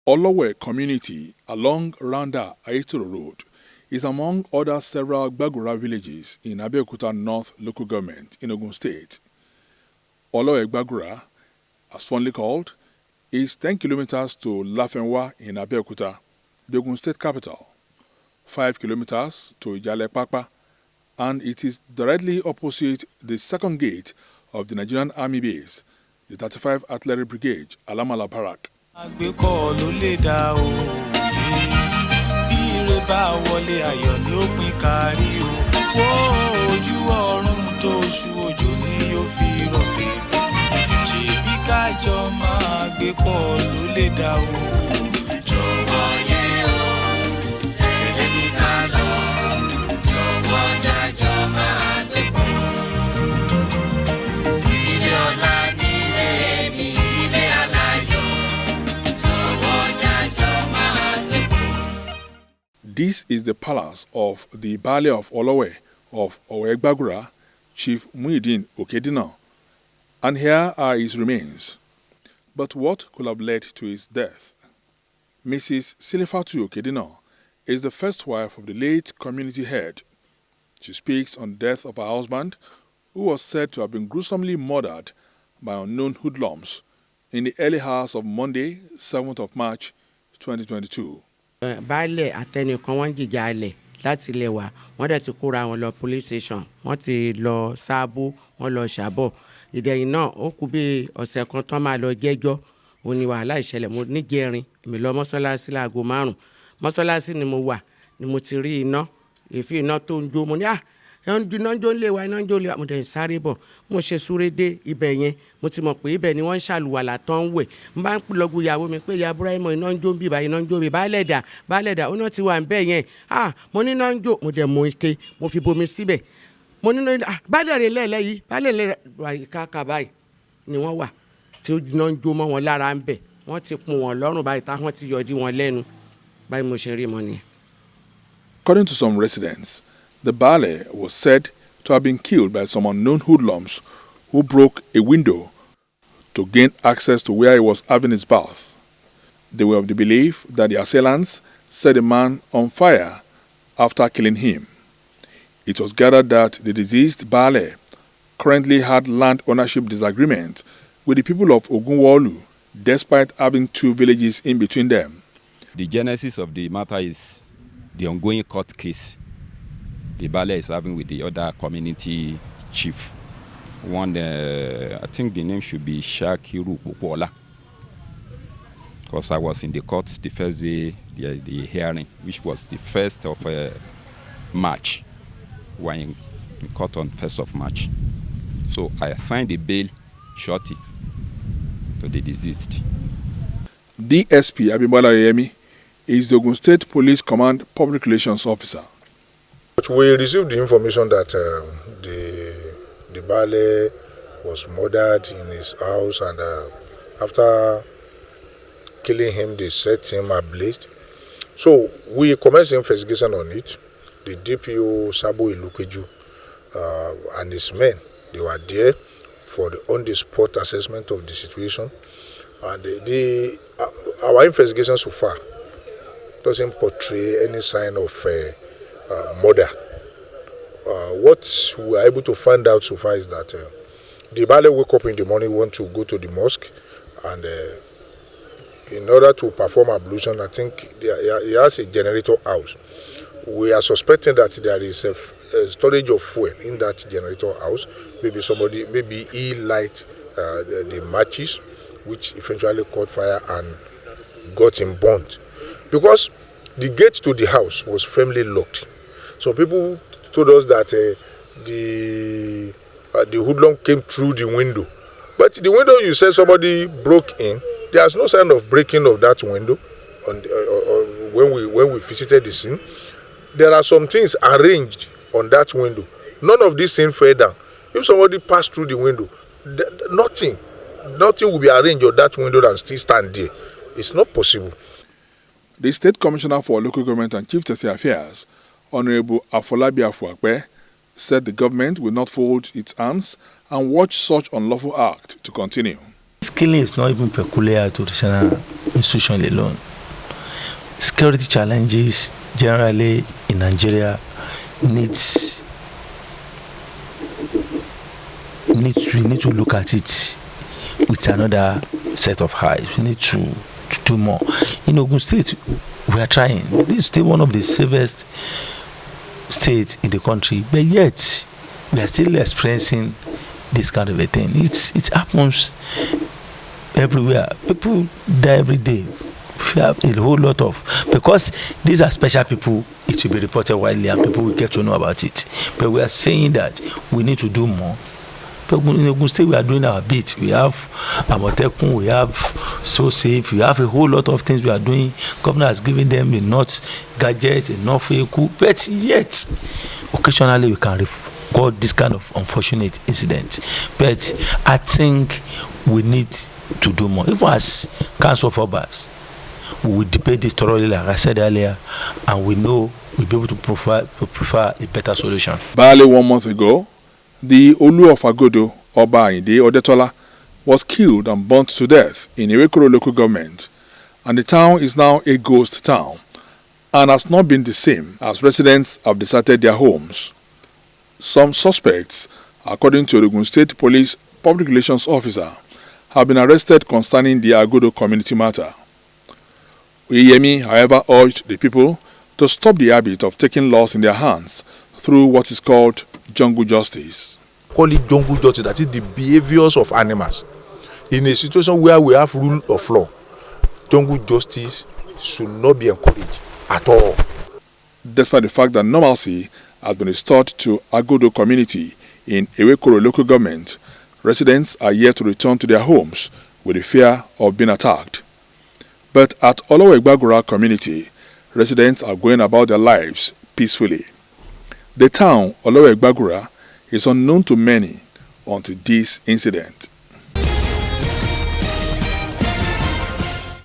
Olowe community along Randa Aitoro Road is among other several Gbagura villages in Abeokuta North local government in Ogun State. Olowe Gbagura, as fondly called, is 10 kilometers to Lafenwa in Abeokuta, the Ogun State capital, 5 kilometers to Ijalepapa, and it is directly opposite the second gate of the Nigerian Army base, the 35 Artillery Brigade, Alamala Barrack. This is the palace of the Baale of Olowe of Owe-Gbagura, Chief Muhyiddin Okedina, and here are his remains. But what could have led to his death? Mrs. Silifatu Okedina is the first wife of the late community head. She speaks on the death of her husband, who was said to have been gruesomely murdered by unknown hoodlums in the early hours of Monday, 7th of March, 2022. Baale àtẹnìkan wọ́n jìjà ilẹ̀ láti ilẹ̀ wa wọ́n dẹ̀ ti kóra wọn lọ police station wọ́n ti lọ sáàbò wọ́n lọ ṣàbọ̀ ìdẹ̀yìn náà ó kù bí ọ̀sẹ̀ kan tán máa lọ jẹ́jọ́ òun ni wàhálà ìṣẹ̀lẹ̀ mo níjẹrin èmi lọ mọ́sálásí láago 5 mọ́sálásí ni mo wà ni mo ti rí iná èéfín iná tó ń jó mo ní iná ń jó ń lé wa iná ń jó lé wa mo dẹ̀ sáré bọ̀ mo ṣe súré dé ibẹ̀ yẹn mo ti mọ̀ pé ibẹ̀ ni wọ́n ń ṣàlùwàlà tán ń wẹ̀ n bá ń lọ́gùn ìyàwó mi pé ìyá Ibrahim iná ń jó ń bíbá iná ń jó mi Baale dà ó náà ti wà ń bẹ̀ yẹn mo ní iná ń jó mo dẹ̀ mú ike mo fi bomi síbẹ̀ mo ní Baale rè lẹ́ẹ̀lẹ́ yìí Baale lè wà káàkà báyìí ni wọ́n wà tí iná ń jó mọ́ wọn lára ń bẹ̀ wọ́n ti pọ́n wọn lọ́rùn báyìí táwọn ti yọdí wọn lẹ́nu báyìí mo ṣe rí mọ́ nìyẹn. According to some residents, the Baale was said to have been killed by some unknown hoodlums who broke a window to gain access to where he was having his bath. They were of the belief that the assailants set the man on fire after killing him. It was gathered that the deceased Baale currently had land ownership disagreement with the people of Ogunwolu, despite having 2 villages in between them. The genesis of the matter is the ongoing court case the Baale is having with the other community chief. One, I think the name should be Shakiru Popola. Because I was in the court the first day, the hearing, which was the 1st of March. We were in court on 1st of March. So I assigned the bail shorty to the deceased. DSP Abimbola Oyemi is the Ogun State Police Command Public Relations Officer. We received the information that the Baale was murdered in his house, and after killing him, they set him ablaze. So we commenced investigation on it. The DPO Sabo Ilukeju and his men, they were there for the on-the-spot assessment of the situation. And our investigation so far doesn't portray any sign of murder. What we are able to find out so far is that the Baale woke up in the morning, want to go to the mosque, and in order to perform ablution, I think he has a generator house. We are suspecting that there is a storage of fuel in that generator house. Maybe he light the matches, which eventually caught fire and got him burnt. Because the gate to the house was firmly locked. So people told us that the hoodlum came through the window. But the window you said somebody broke in, there's no sign of breaking of that window when we visited the scene. There are some things arranged on that window. None of these things fell down. If somebody passed through the window, nothing will be arranged on that window and still stand there. It's not possible. The State Commissioner for Local Government and Chieftaincy Affairs, Honorable Afolabi Afuakpe, said the government will not fold its hands and watch such unlawful act to continue. This killing is not even peculiar to the national institution alone. security challenges generally in Nigeria we need to look at it with another set of eyes. We need to do more. In Ogun State, we are trying. This is still one of the safest states in the country, but yet we are still experiencing this kind of a thing. It happens everywhere. People die every day. We have a whole lot of, because these are special people, it will be reported widely and people will get to know about it. But we are saying that we need to do more. But in Ogun State, we are doing our bit. We have Amotekun, we have So Safe, we have a whole lot of things we are doing. Governor has given them enough gadgets, enough vehicle, but yet occasionally we can record this kind of unfortunate incidents. But I think we need to do more. Even as Council of Obas, we will debate this thoroughly, like I said earlier, and we know we'll be able to prefer a better solution. Barely 1 month ago, the Olowe of Agodo, Oba Ayinde Odetola, was killed and burnt to death in Olowe local government, and the town is now a ghost town and has not been the same as residents have deserted their homes. Some suspects, according to the Ogun State Police Public Relations Officer, have been arrested concerning the Agodo community matter. Oyeyemi, however, urged the people to stop the habit of taking laws in their hands through what is called jungle justice. Call it jungle justice, that is the behaviors of animals. In a situation where we have rule of law, jungle justice should not be encouraged at all. Despite the fact that normalcy has been restored to Agodo community in Olowe local government, residents are yet to return to their homes with the fear of being attacked. But at Olowe community, residents are going about their lives peacefully. The town, Olowe, is unknown to many until this incident.